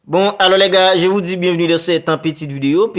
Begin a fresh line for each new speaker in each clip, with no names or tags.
Bon, alors les gars, je vous dis bienvenue dans cette petite vidéo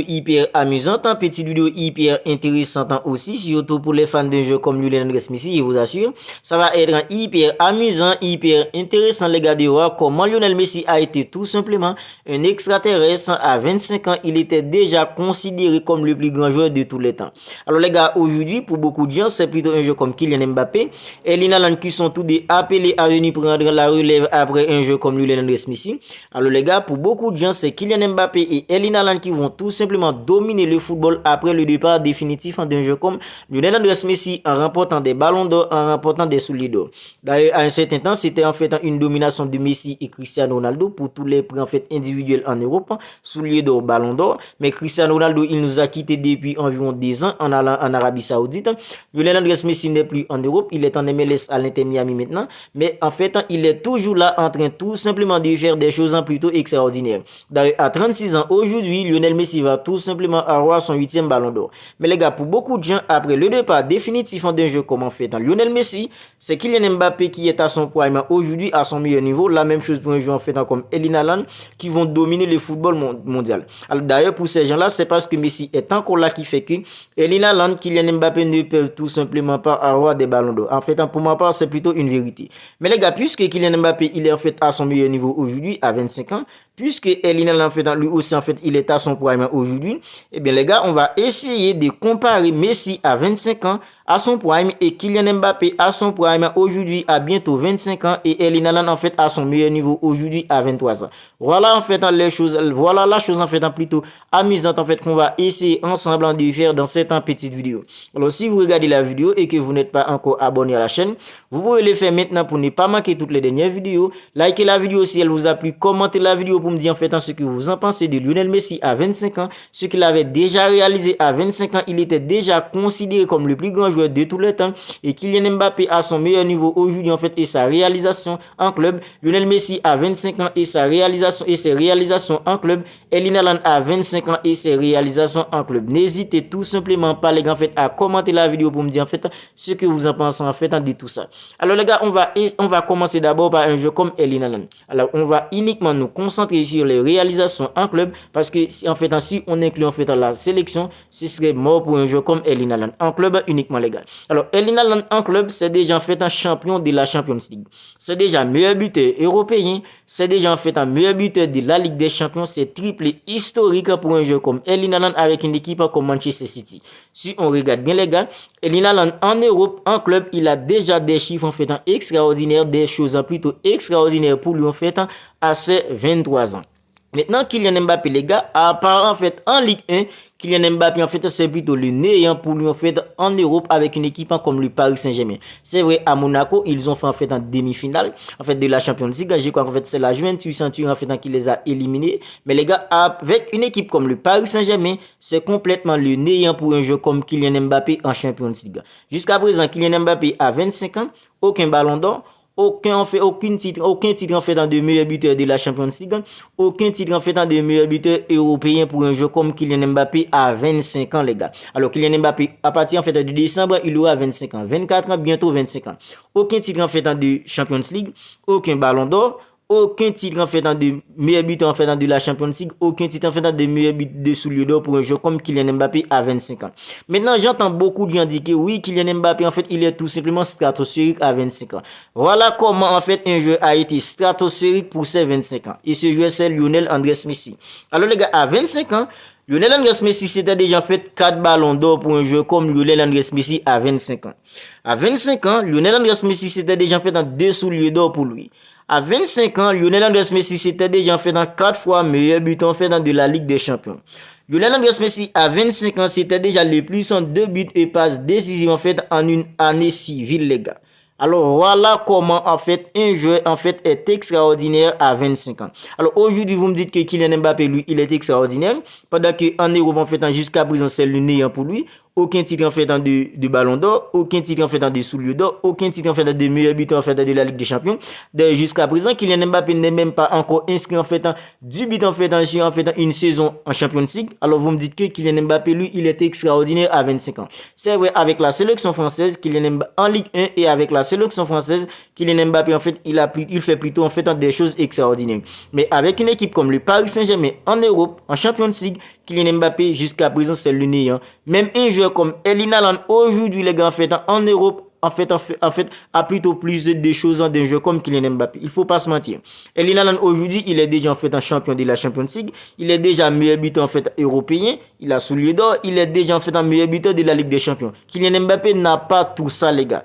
hyper amusante, petite vidéo hyper intéressante aussi, surtout pour les fans d'un jeu comme Lionel Messi, je vous assure. Ça va être hyper amusant, hyper intéressant les gars de voir comment Lionel Messi a été tout simplement un extraterrestre à 25 ans. Il était déjà considéré comme le plus grand joueur de tous les temps. Alors les gars, aujourd'hui, pour beaucoup de gens, c'est plutôt un jeu comme Kylian Mbappé et Erling Haaland qui sont tous des appelés à venir prendre la relève après un jeu comme Lionel Messi. Alors les gars, pour beaucoup de gens, c'est Kylian Mbappé et Erling Haaland qui vont tout simplement dominer le football après le départ définitif d'un jeu comme Lionel Andrés Messi en remportant des ballons d'or, en remportant des souliers d'or. D'ailleurs, à un certain temps, c'était en fait une domination de Messi et Cristiano Ronaldo pour tous les prix en fait individuels en Europe, souliers d'or, ballon d'or. Mais Cristiano Ronaldo, il nous a quittés depuis environ 10 ans en allant en Arabie Saoudite. Lionel Andrés Messi n'est plus en Europe, il est en MLS à l'Inter Miami maintenant. Mais en fait, il est toujours là en train tout simplement de faire des choses en plutôt extraordinaire. D'ailleurs, à 36 ans aujourd'hui, Lionel Messi va tout simplement avoir son 8e ballon d'or. Mais les gars, pour beaucoup de gens, après le départ définitif d'un jeu comme en fait Lionel Messi, c'est Kylian Mbappé qui est à son prime aujourd'hui, à son meilleur niveau. La même chose pour un joueur en fait comme Erling Haaland qui vont dominer le football mondial. Alors d'ailleurs, pour ces gens-là, c'est parce que Messi est encore là qui fait que Erling Haaland, Kylian Mbappé ne peuvent tout simplement pas avoir des ballons d'or. En fait, pour ma part, c'est plutôt une vérité. Mais les gars, puisque Kylian Mbappé, il est en fait à son meilleur niveau aujourd'hui, à 25 ans, puisque Erling Haaland en fait lui aussi en fait il est à son prime aujourd'hui, eh bien les gars, on va essayer de comparer Messi à 25 ans à son prime et Kylian Mbappé à son prime aujourd'hui à bientôt 25 ans et Erling Haaland en fait à son meilleur niveau aujourd'hui à 23 ans. Voilà en fait les choses, voilà la chose en fait plutôt amusante en fait qu'on va essayer ensemble de faire dans cette petite vidéo. Alors si vous regardez la vidéo et que vous n'êtes pas encore abonné à la chaîne, vous pouvez le faire maintenant pour ne pas manquer toutes les dernières vidéos. Likez la vidéo si elle vous a plu, commentez la vidéo pour me dire en fait ce que vous en pensez de Lionel Messi à 25 ans, ce qu'il avait déjà réalisé à 25 ans. Il était déjà considéré comme le plus grand joueur de tous les temps et Kylian Mbappé à son meilleur niveau aujourd'hui en fait et sa réalisation en club. Lionel Messi à 25 ans et sa réalisation et ses réalisations en club. Erling Haaland à 25 ans et ses réalisations en club. N'hésitez tout simplement pas les gars en fait à commenter la vidéo pour me dire en fait ce que vous en pensez en fait de tout ça. Alors les gars, on va commencer d'abord par un jeu comme Erling Haaland. Alors on va uniquement nous concentrer sur les réalisations en club parce que en fait si on inclut en fait la sélection, ce serait mort pour un jeu comme Erling Haaland. En club uniquement les gars. Alors Erling Haaland en club, c'est déjà en fait un champion de la Champions League. C'est déjà meilleur buteur européen, c'est déjà en fait un meilleur buteur de la Ligue des Champions, c'est triplé historique pour un jeu comme Erling Haaland avec une équipe comme Manchester City. Si on regarde bien les gars, Erling Haaland en Europe, en club, il a déjà des chiffres en fait extraordinaires, des choses plutôt extraordinaires pour lui en fait à ses 23 ans. Maintenant, Kylian Mbappé, les gars, à part en fait en Ligue 1, Kylian Mbappé, en fait, c'est plutôt le néant pour lui, en fait, en Europe, avec une équipe comme le Paris Saint-Germain. C'est vrai, à Monaco, ils ont fait, en fait, en demi-finale, en fait, de la Champions League. Je crois qu'en fait, c'est la Juventus, en fait, qui les a éliminés. Mais les gars, avec une équipe comme le Paris Saint-Germain, c'est complètement le néant pour un jeu comme Kylian Mbappé en Champions League. Jusqu'à présent, Kylian Mbappé a 25 ans, aucun ballon d'or. Aucun titre en fait de meilleur buteur de la Champions League, aucun titre en fait de meilleur buteur européen pour un jeu comme Kylian Mbappé à 25 ans les gars. Alors Kylian Mbappé à partir en fait de décembre, il aura 25 ans, 24 ans, bientôt 25 ans. Aucun titre en fait de Champions League, aucun ballon d'or, aucun titre en fait de meilleur buteur en fait de la Champions League, aucun titre en fait de meilleur but de soulier d'or pour un joueur comme Kylian Mbappé à 25 ans. Maintenant, j'entends beaucoup de gens dire que oui, Kylian Mbappé en fait, il est tout simplement stratosphérique à 25 ans. Voilà comment en fait un joueur a été stratosphérique pour ses 25 ans. Et ce joueur c'est Lionel Andrés Messi. Alors les gars, à 25 ans, Lionel Andrés Messi s'était déjà fait 4 ballons d'or pour un joueur comme Lionel Andrés Messi à 25 ans. À 25 ans, Lionel Andrés Messi s'était déjà fait dans 2 souliers d'or pour lui. À 25 ans, Lionel Andrés Messi s'était déjà fait dans 4 fois meilleur buteur fait dans de la Ligue des Champions. Lionel Andrés Messi à 25 ans, c'était déjà le plus en 2 buts et passes décisives en fait en une année civile les gars. Alors voilà comment en fait un joueur en fait est extraordinaire à 25 ans. Alors aujourd'hui vous me dites que Kylian Mbappé lui il est extraordinaire pendant que en Europe en fait jusqu'à présent c'est le néant pour lui. aucun titre en fait de ballon d'or, aucun titre en fait de soulier d'or, aucun titre en fait de meilleur buteur en fait de la Ligue des Champions. Jusqu'à présent, Kylian Mbappé n'est même pas encore inscrit en fait du but en fait une saison en Champions League. Alors vous me dites que Kylian Mbappé lui, il est extraordinaire à 25 ans. C'est vrai, avec la sélection française, Kylian Mbappé en Ligue 1 et avec la sélection française, Kylian Mbappé en fait, il fait plutôt en fait des choses extraordinaires. Mais avec une équipe comme le Paris Saint-Germain en Europe, en Champions League, Kylian Mbappé jusqu'à présent c'est le néant. Même un joueur comme Erling Haaland aujourd'hui les gars en fait en Europe en fait, a plutôt plus de choses d'un jeu comme Kylian Mbappé. Il faut pas se mentir. Erling Haaland aujourd'hui, il est déjà en fait un champion de la Champions League. Il est déjà meilleur buteur en fait européen. Il a soulier d'or. Il est déjà en fait un meilleur buteur de la Ligue des Champions. Kylian Mbappé n'a pas tout ça les gars.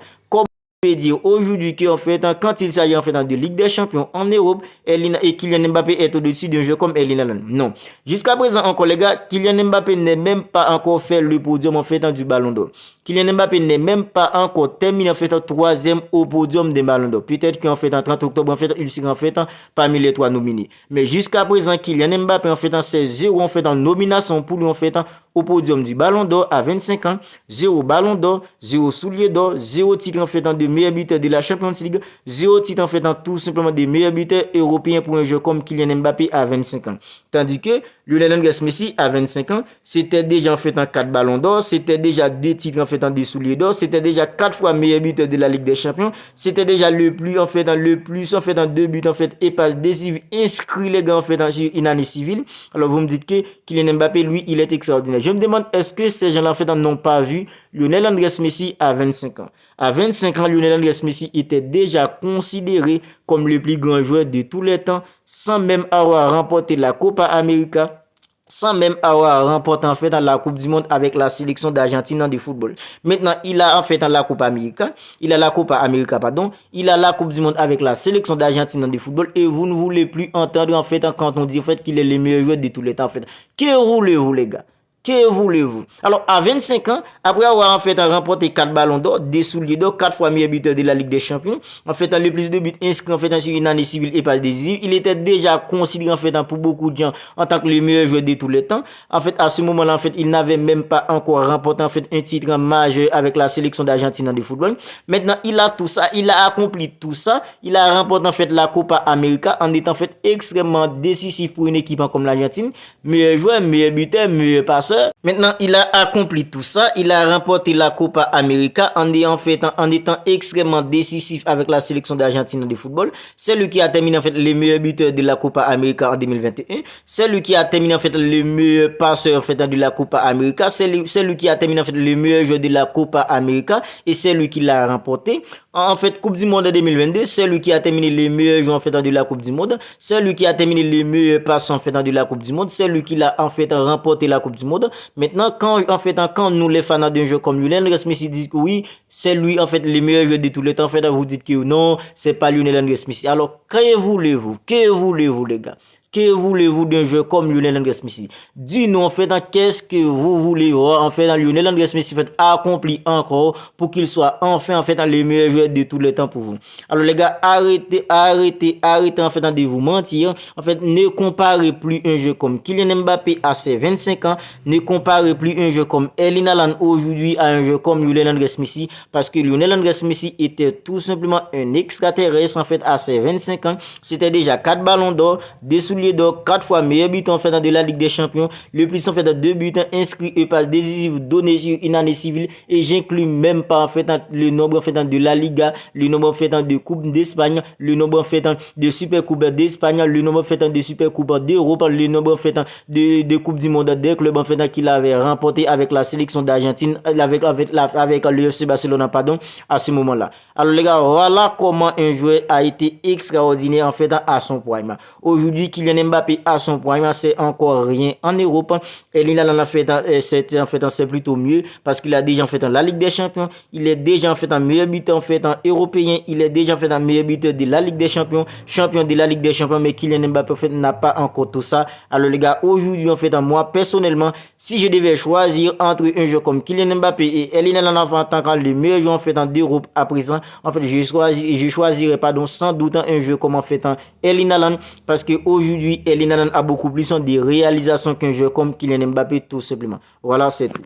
Peut dire aujourd'hui qu'en fait quand il s'agit en fait de Ligue des Champions en Europe et Kylian Mbappé est au-dessus d'un jeu comme Erling Haaland. Non. Jusqu'à présent encore les gars, Kylian Mbappé n'est même pas encore fait le podium en fait du Ballon d'Or. Kylian Mbappé n'est même pas encore terminé en fait troisième au podium des Ballon d'Or. Peut-être qu'en fait en 30 octobre en fait il sera en fait parmi les 3 nominés. Mais jusqu'à présent Kylian Mbappé en fait c'est 0 en fait en nomination pour lui en fait au podium du Ballon d'Or à 25 ans, 0 Ballon d'Or, 0 soulier d'or, 0 titre en fait de meilleur buteur de la Champions League, 0 titre en fait tout simplement des meilleurs buteurs européens pour un joueur comme Kylian Mbappé à 25 ans. Tandis que Lionel Messi à 25 ans, c'était déjà en fait 4 Ballons d'Or, c'était déjà 2 titres en fait des souliers d'or, c'était déjà 4 fois meilleur buteur de la Ligue des Champions, c'était déjà le plus en fait 2 buts en fait et passes décisives inscrits les gars en fait sur une année civile. Alors vous me dites que Kylian Mbappé lui il est extraordinaire. Je me demande est-ce que ces gens-là en fait n'ont pas vu Lionel Messi à 25 ans. À 25 ans, Lionel Messi était déjà considéré comme le plus grand joueur de tous les temps sans même avoir remporté la Copa América, sans même avoir remporté en fait la Coupe du Monde avec la sélection d'Argentine de football. Maintenant, il a en fait la Copa América, il a la Copa América pardon, il a la Coupe du Monde avec la sélection d'Argentine de football et vous ne voulez plus entendre en fait quand on dit en fait qu'il est le meilleur joueur de tous les temps en fait. Que voulez-vous les gars? Que voulez-vous? Alors, à 25 ans, après avoir en fait remporté 4 ballons d'or, des souliers d'or, 4 fois meilleur buteur de la Ligue des Champions, en fait, le plus de buts inscrits en fait sur une année civile et pas décisive, il était déjà considéré en fait pour beaucoup de gens en tant que le meilleur joueur de tous les temps. En fait, à ce moment-là, en fait, il n'avait même pas encore remporté en fait un titre majeur avec la sélection d'Argentine de football. Maintenant, il a tout ça, il a accompli tout ça, il a remporté en fait la Copa América en étant en fait extrêmement décisif pour une équipe comme l'Argentine, meilleur joueur, meilleur buteur, meilleur passeur. Maintenant, il a accompli tout ça. Il a remporté la Copa América en étant extrêmement décisif avec la sélection d'Argentine de football. C'est lui qui a terminé en fait le meilleur buteur de la Copa América en 2021. C'est lui qui a terminé en fait le meilleur passeur en fait de la Copa América. C'est lui qui a terminé en fait le meilleur joueur de la Copa América et c'est lui qui l'a remporté. En fait, Coupe du Monde 2022, c'est lui qui a terminé le meilleur joueur en fait de la Coupe du Monde. C'est lui qui a terminé le meilleur passeur en fait de la Coupe du Monde. C'est lui qui l'a en fait remporté la Coupe du Monde. Maintenant, quand nous les fans d'un jeu comme Lionel Messi disent que oui, c'est lui en fait le meilleur joueur de tous les temps, en fait, vous dites que non, c'est pas Lionel Messi. Alors, que voulez-vous les gars? Que voulez-vous d'un joueur comme Lionel Messi? Dis-nous en fait qu'est-ce que vous voulez voir en fait Lionel Messi fait accompli encore pour qu'il soit enfin en fait le meilleur joueur de tous les temps pour vous. Alors les gars, arrêtez en fait de vous mentir. En fait, ne comparez plus un jeu comme Kylian Mbappé à ses 25 ans, ne comparez plus un jeu comme Erling Haaland aujourd'hui à un jeu comme Lionel Messi parce que Lionel Messi était tout simplement un extraterrestre en fait à ses 25 ans. C'était déjà 4 ballons d'or, des souliers d'or, 4 fois meilleur buteur en fait de la Ligue des Champions, le plus en fait de 2 buts inscrits et passes décisives données sur une année civile et j'inclus même pas en fait le nombre en fait de la Liga, le nombre en fait de Coupe d'Espagne, le nombre en fait de Super Coupe d'Espagne, le nombre en fait de Super Coupe d'Europe, le nombre en fait de Coupe du Monde des clubs en fait qu'il avait remporté avec la sélection d'Argentine avec le FC Barcelone pardon à ce moment-là. Alors les gars, voilà comment un joueur a été extraordinaire en fait à son prime. Aujourd'hui, Kylian Mbappé à son prime, c'est encore rien en Europe. Erling Haaland c'est plutôt mieux parce qu'il a déjà en fait la Ligue des Champions, il est déjà en fait un meilleur buteur en fait européen, il est déjà en fait un meilleur buteur de la Ligue des Champions, champion de la Ligue des Champions, mais Kylian Mbappé en fait n'a pas encore tout ça. Alors les gars, aujourd'hui en fait moi personnellement, si je devais choisir entre un joueur comme Kylian Mbappé et Erling Haaland en tant que le meilleur joueur en fait d'Europe à présent, en fait je choisirais sans doute un jeu comme en fait Erling Haaland parce que aujourd'hui Erling Haaland a beaucoup plus de réalisations qu'un jeu comme Kylian Mbappé tout simplement. Voilà, c'est tout.